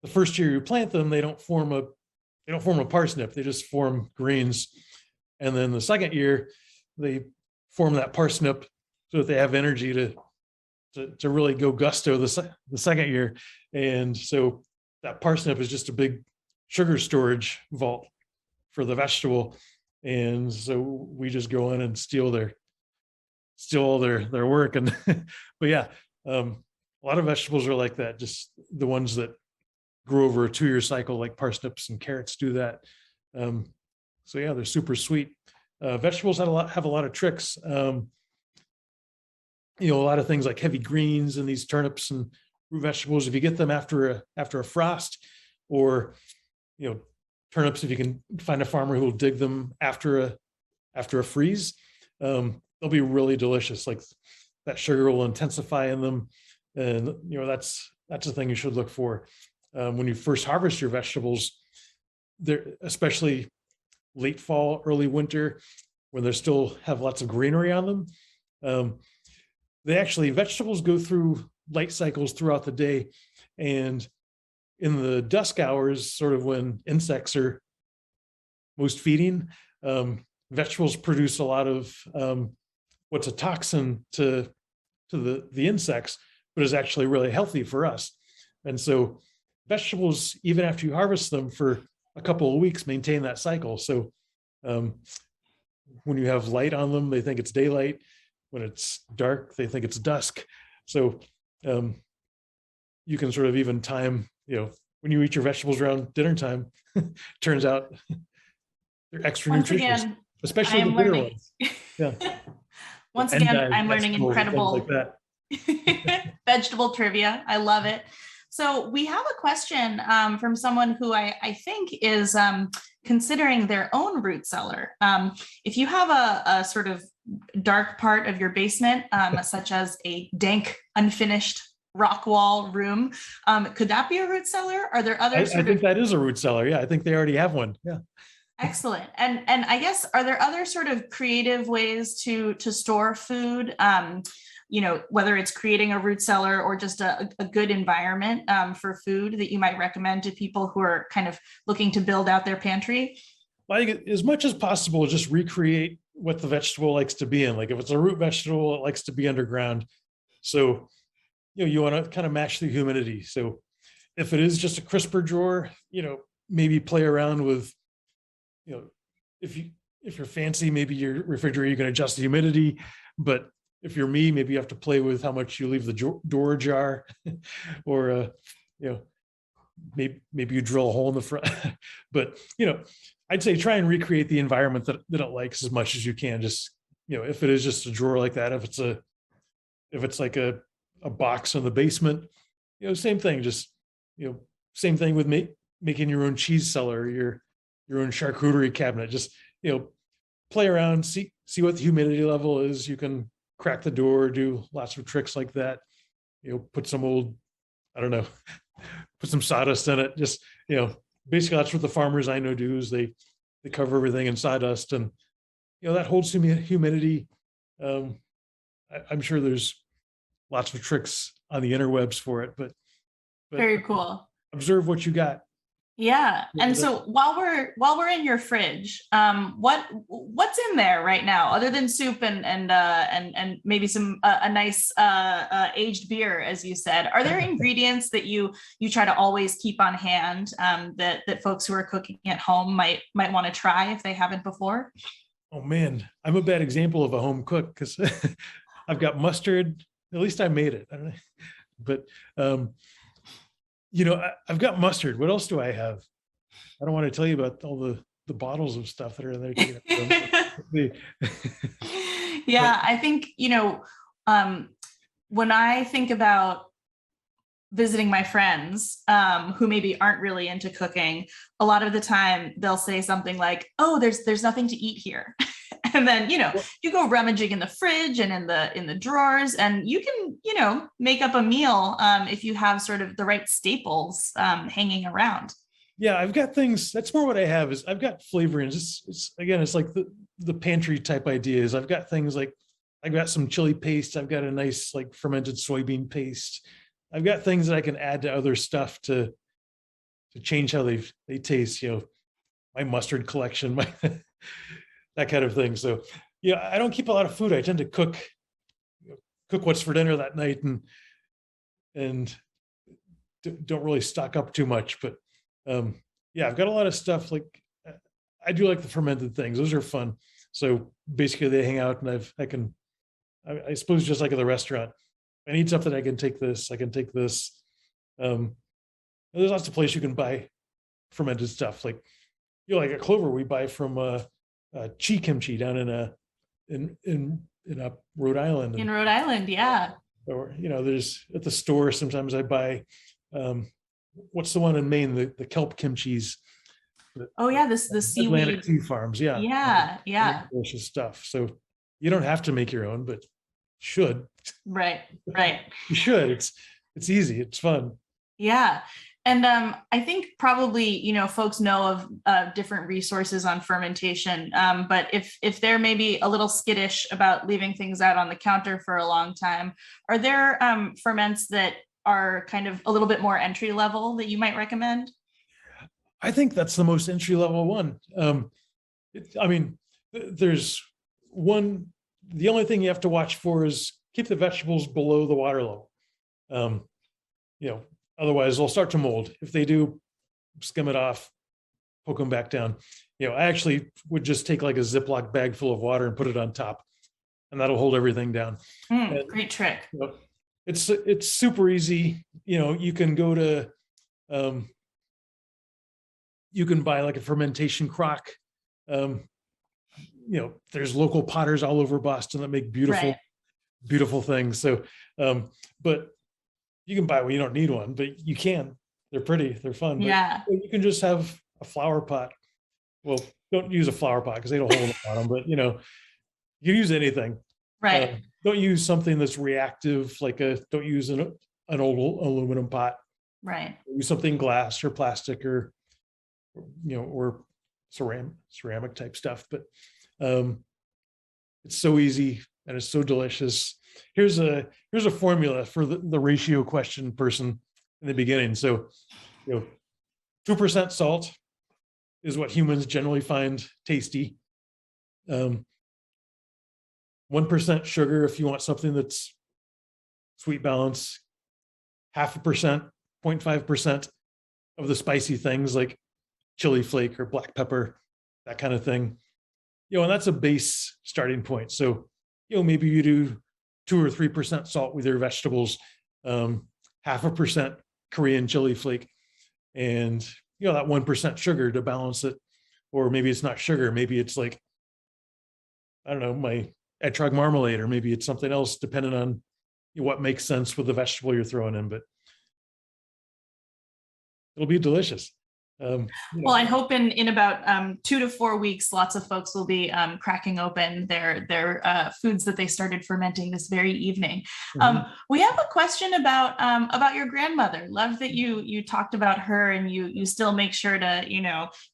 the first year you plant them, they don't form a parsnip. They just form greens, and then the second year they form that parsnip so that they have energy to really go gusto the second year, and so that parsnip is just a big sugar storage vault for the vegetable. And so we just go in and steal all their work. And but yeah, a lot of vegetables are like that, just the ones that grow over a 2-year cycle, like parsnips and carrots do that. So yeah, they're super sweet. Vegetables have a lot of tricks. A lot of things like heavy greens and these turnips and root vegetables, if you get them after a frost, or turnips, if you can find a farmer who will dig them after a freeze, they'll be really delicious. Like, that sugar will intensify in them, and that's the thing you should look for when you first harvest your vegetables. They're especially late fall, early winter, when they still have lots of greenery on them. Vegetables go through light cycles throughout the day, and in the dusk hours, sort of when insects are most feeding, vegetables produce a lot of what's a toxin to the insects, but is actually really healthy for us. And so vegetables, even after you harvest them for a couple of weeks, maintain that cycle. So when you have light on them, they think it's daylight. When it's dark, they think it's dusk. So you can sort of even time, when you eat your vegetables around dinner time, turns out they're extra Once nutritious, again, especially the bitter ones. Yeah. Once again, Endive, I'm learning vegetables, things incredible like that. vegetable trivia. I love it. So we have a question from someone who I think is considering their own root cellar. If you have a sort of dark part of your basement, such as a dank, unfinished rock wall room, could that be a root cellar? Are there other I think that is a root cellar. Yeah, I think they already have one. Yeah. Excellent. And I guess, are there other sort of creative ways to store food? Whether it's creating a root cellar or just a good environment for food that you might recommend to people who are kind of looking to build out their pantry? Well, I think as much as possible, just recreate what the vegetable likes to be in. Like, if it's a root vegetable, it likes to be underground. So, you want to kind of match the humidity. So if it is just a crisper drawer, maybe play around with, if you're fancy, maybe your refrigerator, you can adjust the humidity. But if you're me, maybe you have to play with how much you leave the door ajar, or maybe you drill a hole in the front. But I'd say try and recreate the environment that it likes as much as you can. Just if it is just a drawer like that, if it's like a box in the basement, same thing. Just same thing with making your own cheese cellar, your own charcuterie cabinet. Just play around, see what the humidity level is. You can crack the door, do lots of tricks like that. Put some old, I don't know, put some sawdust in it. Just basically that's what the farmers I know do, is they cover everything in sawdust, and that holds humidity. I'm sure there's lots of tricks on the interwebs for it, but Very cool. Observe what you got. Yeah. And so while we're in your fridge, what's in there right now, other than soup and maybe some a nice aged beer, as you said? Are there ingredients that you try to always keep on hand that folks who are cooking at home might want to try if they haven't before? Oh man, I'm a bad example of a home cook, because I've got mustard. At least I made it. I don't know. But I've got mustard. What else do I have? I don't want to tell you about all the the bottles of stuff that are in there. Taking it Yeah, I think, when I think about visiting my friends who maybe aren't really into cooking, a lot of the time they'll say something like, "Oh, there's nothing to eat here." And then, you go rummaging in the fridge and in the drawers, and you can, make up a meal if you have sort of the right staples hanging around. Yeah, I've got things. That's more what I have is I've got flavorings. It's like the pantry type ideas. I've got things like I've got some chili paste. I've got a nice like fermented soybean paste. I've got things that I can add to other stuff to change how they taste. My mustard collection, my that kind of thing. So yeah, I don't keep a lot of food. I tend to cook what's for dinner that night and don't really stock up too much. But yeah, I've got a lot of stuff. Like I do like the fermented things. Those are fun. So basically they hang out and I suppose just like at the restaurant, I need something. I can take this. There's lots of places you can buy fermented stuff. Like, like at Clover, we buy from chi kimchi down in Rhode Island. In Rhode Island, yeah. Or, there's at the store, sometimes I buy, what's the one in Maine, the kelp kimchis. Oh yeah, the seaweed. Atlantic Sea Farms, yeah. Yeah. Delicious stuff. So you don't have to make your own, but should. Right. You should. It's easy. It's fun. Yeah. And I think probably, folks know of different resources on fermentation, but if they're maybe a little skittish about leaving things out on the counter for a long time, are there ferments that are kind of a little bit more entry level that you might recommend? I think that's the most entry level one. There's one, the only thing you have to watch for is keep the vegetables below the water level. Otherwise they'll start to mold. If they do, skim it off, poke them back down. I actually would just take like a Ziploc bag full of water and put it on top, and that'll hold everything down. Great trick. It's super easy. You can go to, you can buy like a fermentation crock. There's local potters all over Boston that make beautiful things. So, but you can buy one. You don't need one, but you can. They're pretty. They're fun. Yeah. But you can just have a flower pot. Well, don't use a flower pot because they don't hold the bottom. But you can use anything. Right. Don't use something that's reactive. Don't use an old aluminum pot. Right. Use something glass or plastic or ceramic type stuff. But it's so easy and it's so delicious. Here's a formula for the ratio question person in the beginning. So, 2% salt is what humans generally find tasty. 1% sugar if you want something that's sweet balance. 0.5%, 0.5% of the spicy things like chili flake or black pepper, that kind of thing. And that's a base starting point. So, maybe you do 2 or 3% salt with your vegetables, 0.5% Korean chili flake, and that 1% sugar to balance it. Or maybe it's not sugar, maybe it's like, I don't know, my etrog marmalade, or maybe it's something else, depending on what makes sense with the vegetable you're throwing in. But it'll be delicious. Well, I hope in about 2 to 4 weeks, lots of folks will be cracking open their foods that they started fermenting this very evening. We have a question about your grandmother. Love that you talked about her, and you still make sure to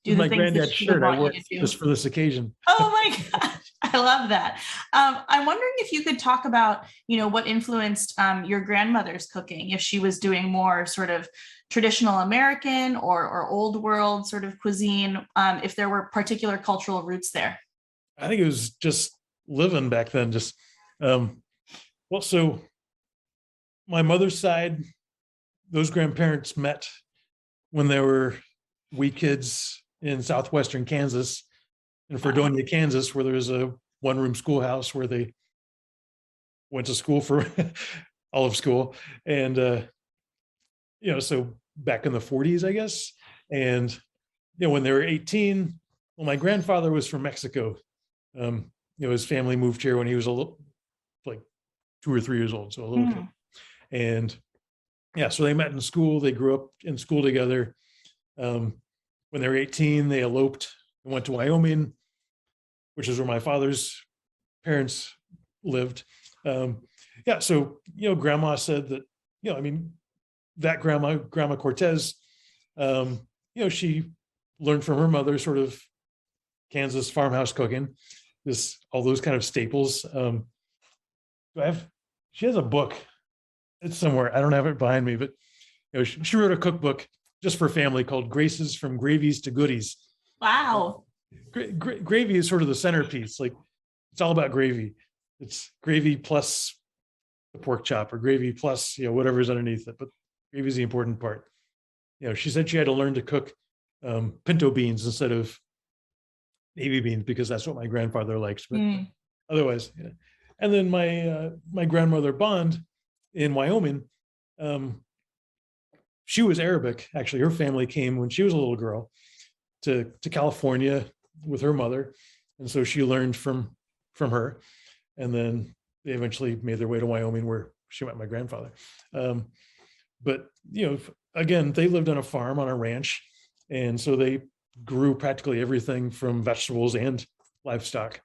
do the things that she would want you to do. Just for this occasion. Oh my gosh, I love that. I'm wondering if you could talk about what influenced your grandmother's cooking, if she was doing more sort of traditional American or old world sort of cuisine, if there were particular cultural roots there. I think it was just living back then. So my mother's side, those grandparents met when they were wee kids in southwestern Kansas, in Fredonia, Kansas, where there was a one-room schoolhouse where they went to school for all of school. And so back in the 40s, I guess. And when they were 18, Well, my grandfather was from Mexico. His family moved here when he was like 2 or 3 years old, so a little kid. And yeah, so they met in school. They grew up in school together. When they were 18, they eloped and went to Wyoming, which is where my father's parents lived. So grandma said that, that grandma Cortez, she learned from her mother sort of Kansas farmhouse cooking, all those kind of staples. She has a book. It's somewhere. I don't have it behind me, but she wrote a cookbook just for family called Graces from Gravies to Goodies. Wow. Gravy is sort of the centerpiece. Like, it's all about gravy. It's gravy plus the pork chop, or gravy plus, whatever's underneath it. But gravy is the important part. She said she had to learn to cook pinto beans instead of navy beans because that's what my grandfather likes. But otherwise, yeah. And then my grandmother Bond in Wyoming, she was Arabic. Actually, her family came when she was a little girl to California with her mother, and so she learned from her. And then they eventually made their way to Wyoming, where she met my grandfather. But again, they lived on a farm, on a ranch, and so they grew practically everything from vegetables and livestock.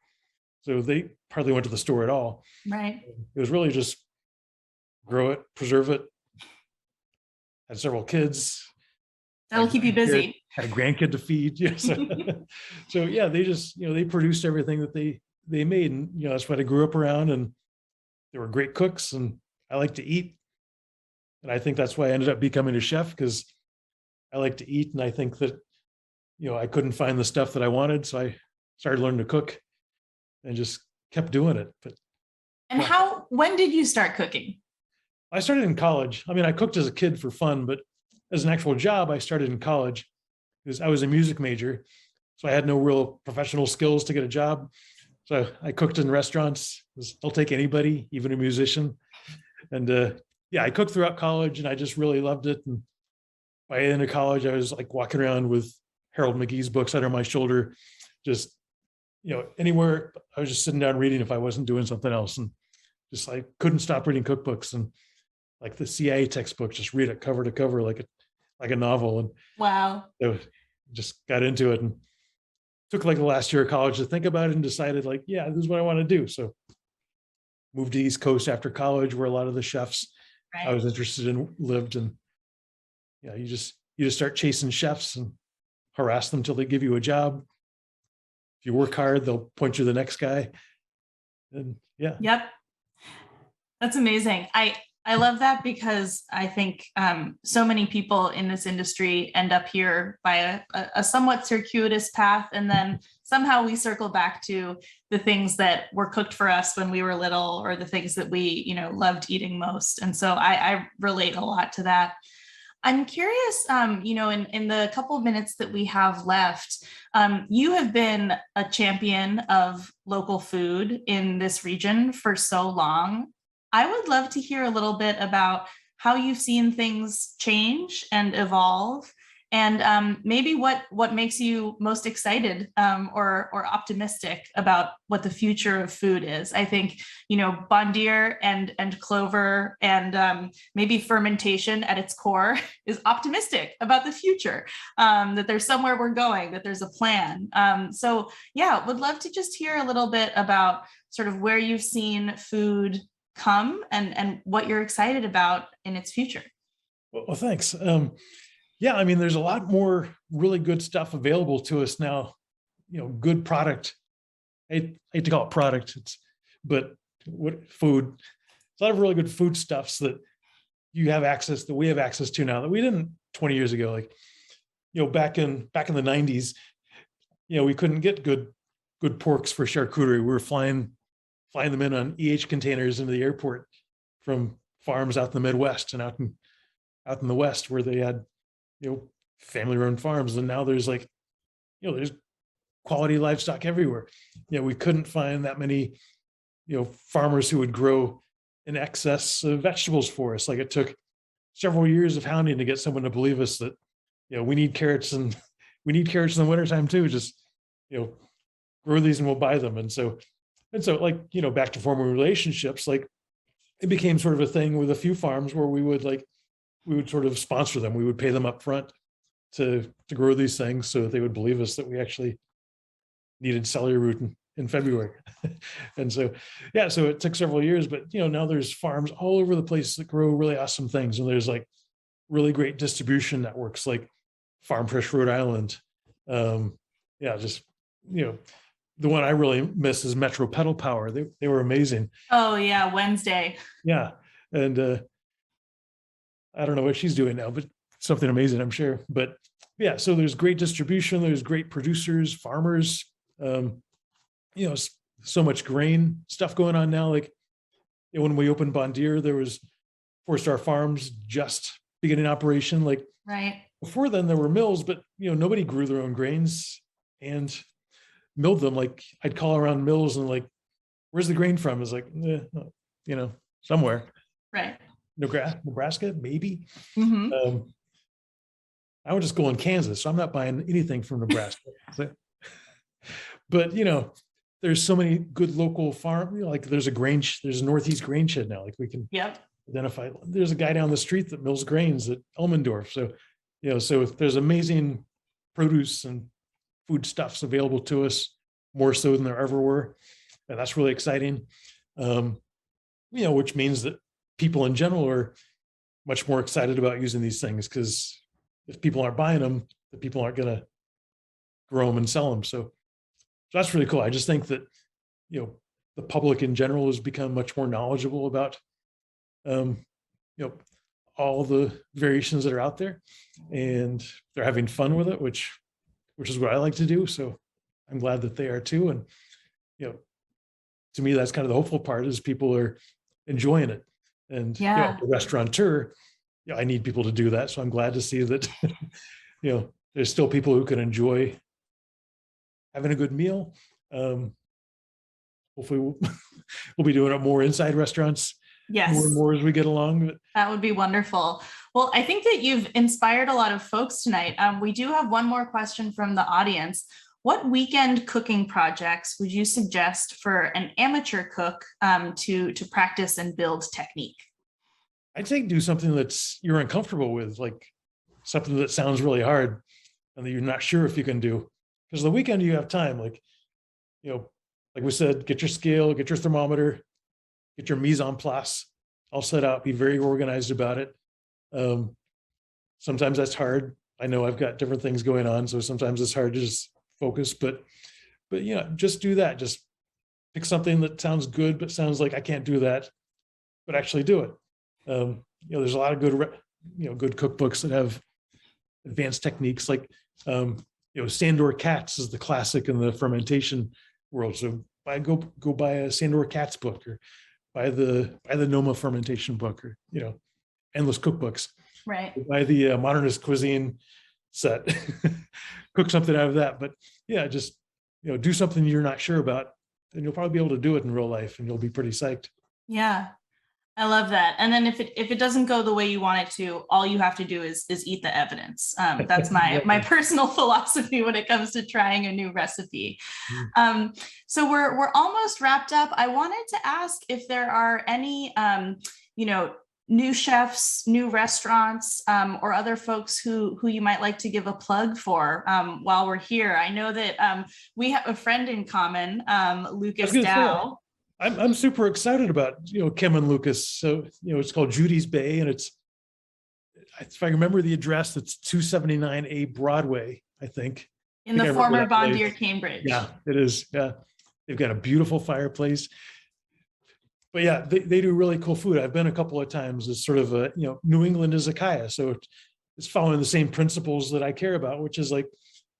So they hardly went to the store at all. Right. It was really just grow it, preserve it. Had several kids. That'll keep you busy. Had a grandkid to feed. Yes. So yeah, they just, they produced everything that they made. And, that's what I grew up around, and they were great cooks, and I like to eat. And I think that's why I ended up becoming a chef, because I like to eat. And I think that, I couldn't find the stuff that I wanted. So I started learning to cook and just kept doing it. But when did you start cooking? I started in college. I cooked as a kid for fun, but as an actual job, I started in college because I was a music major. So I had no real professional skills to get a job. So I cooked in restaurants. I'll take anybody, even a musician. And I cooked throughout college, and I just really loved it. And by the end of college, I was like walking around with Harold McGee's books under my shoulder, just, anywhere. I was just sitting down reading if I wasn't doing something else, and just like couldn't stop reading cookbooks, and like the CIA textbook, just read it cover to cover like a novel. And wow, just got into it, and took like the last year of college to think about it, and decided like, yeah, this is what I want to do. So moved to the East Coast after college, where a lot of the chefs I was interested in lived. And you just start chasing chefs and harass them till they give you a job. If you work hard, they'll point you to the next guy. And yeah. Yep. That's amazing. I love that, because I think so many people in this industry end up here by a somewhat circuitous path, and then somehow we circle back to the things that were cooked for us when we were little, or the things that we loved eating most. And so I relate a lot to that. I'm curious, in the couple of minutes that we have left, you have been a champion of local food in this region for so long. I would love to hear a little bit about how you've seen things change and evolve, and maybe what makes you most excited or optimistic about what the future of food is. I think, Bondier and Clover and maybe fermentation at its core is optimistic about the future, that there's somewhere we're going, that there's a plan. So yeah, would love to just hear a little bit about sort of where you've seen food come and what you're excited about in its future. Well, thanks. There's a lot more really good stuff available to us now. Good product. I hate to call it product, but what food? There's a lot of really good food stuffs that we have access to now that we didn't 20 years ago. Like, back in the 90s, we couldn't get good porks for charcuterie. We were flying them in on containers into the airport from farms out in the Midwest and out in the West, where they had, family-run farms. And now there's there's quality livestock everywhere. We couldn't find that many, farmers who would grow in excess of vegetables for us. Like, it took several years of hounding to get someone to believe us that, we need carrots, and we need carrots in the wintertime too. Just, grow these and we'll buy them. And so like, back to former relationships, like it became sort of a thing with a few farms where we would sort of sponsor them. We would pay them up front to grow these things so that they would believe us that we actually needed celery root in February. And so, yeah, so it took several years, but now there's farms all over the place that grow really awesome things. And there's like really great distribution networks like Farm Fresh Rhode Island. Just, the one I really miss is Metro Pedal Power. They were amazing. Oh yeah, Wednesday. Yeah. And I don't know what she's doing now, but something amazing, I'm sure. But yeah, so there's great distribution, there's great producers, farmers, so much grain stuff going on now. Like when we opened Bondier, there was 4-Star Farms just beginning operation. Like right before then there were mills, but nobody grew their own grains and milled them. Like I'd call around mills and like, where's the grain from? It's like, somewhere. Right. Nebraska, maybe. Mm-hmm. I would just go in Kansas, so I'm not buying anything from Nebraska. But there's so many good local farm. Like there's a Northeast grain shed now. Like we can identify. There's a guy down the street that mills grains at Elmendorf. So so if there's amazing produce and food stuffs available to us, more so than there ever were, and that's really exciting. Which means that people in general are much more excited about using these things, because if people aren't buying them, the people aren't going to grow them and sell them. So that's really cool. I just think that, the public in general has become much more knowledgeable about, all the variations that are out there, and they're having fun with it, which is what I like to do. So I'm glad that they are too. And, to me, that's kind of the hopeful part, is people are enjoying it. And the restaurateur, I need people to do that. So I'm glad to see that, there's still people who can enjoy having a good meal. Hopefully we'll be doing it more inside restaurants. Yes. More and more as we get along. That would be wonderful. Well, I think that you've inspired a lot of folks tonight. We do have one more question from the audience. What weekend cooking projects would you suggest for an amateur cook to practice and build technique? I'd say do something that's you're uncomfortable with, like something that sounds really hard and that you're not sure if you can do. Because the weekend you have time, like we said, get your scale, get your thermometer, get your mise en place all set out, be very organized about it. Sometimes that's hard. I know I've got different things going on, so sometimes it's hard to just focus, but just do that. Just pick something that sounds good, but sounds like I can't do that, but actually do it. There's a lot of good cookbooks that have advanced techniques, like Sandor Katz is the classic in the fermentation world. So go buy a Sandor Katz book, or buy the Noma fermentation book, or endless cookbooks. Right. Buy the modernist cuisine set. Cook something out of that. But just do something you're not sure about, and you'll probably be able to do it in real life, and you'll be pretty psyched. Yeah. I love that. And then if it doesn't go the way you want it to, all you have to do is eat the evidence. That's my personal philosophy when it comes to trying a new recipe. So we're almost wrapped up. I wanted to ask if there are any new chefs, new restaurants, or other folks who you might like to give a plug for while we're here. I know that we have a friend in common, Lucas Dow. I'm super excited about Kim and Lucas. So it's called Judy's Bay, and it's, if I remember the address, it's 279A Broadway, I think. In the former Bondier Cambridge. Yeah, it is. Yeah, they've got a beautiful fireplace. But yeah, they do really cool food. I've been a couple of times. It's sort of a New England izakaya, so it's following the same principles that I care about, which is like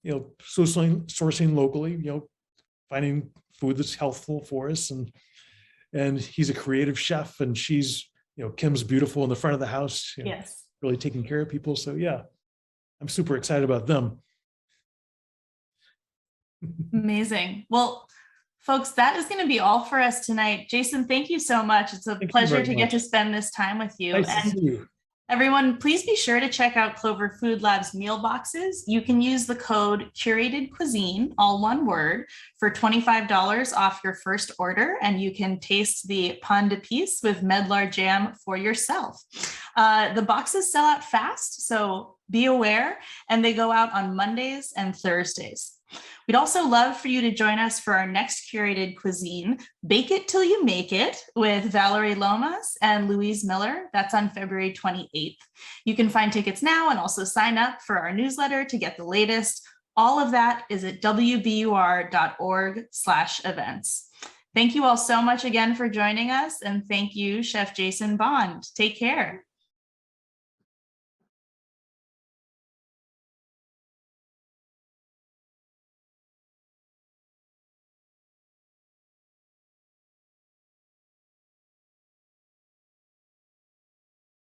sourcing locally, finding food that's healthful for us, and he's a creative chef, and she's Kim's beautiful in the front of the house. Yes, really taking care of people. So yeah, I'm super excited about them. Amazing. Well, folks, that is going to be all for us tonight. Jason, thank you so much. It's a pleasure to get to spend this time with you. Nice to see you. Everyone, please be sure to check out Clover Food Lab's meal boxes. You can use the code Curated Cuisine, all one word, for $25 off your first order, and you can taste the pain d'épices with Medlar Jam for yourself. The boxes sell out fast, so be aware, and they go out on Mondays and Thursdays. We'd also love for you to join us for our next Curated Cuisine, Bake It Till You Make It, with Valerie Lomas and Louise Miller. That's on February 28th. You can find tickets now and also sign up for our newsletter to get the latest. All of that is at wbur.org/events. Thank you all so much again for joining us, and thank you, Chef Jason Bond. Take care.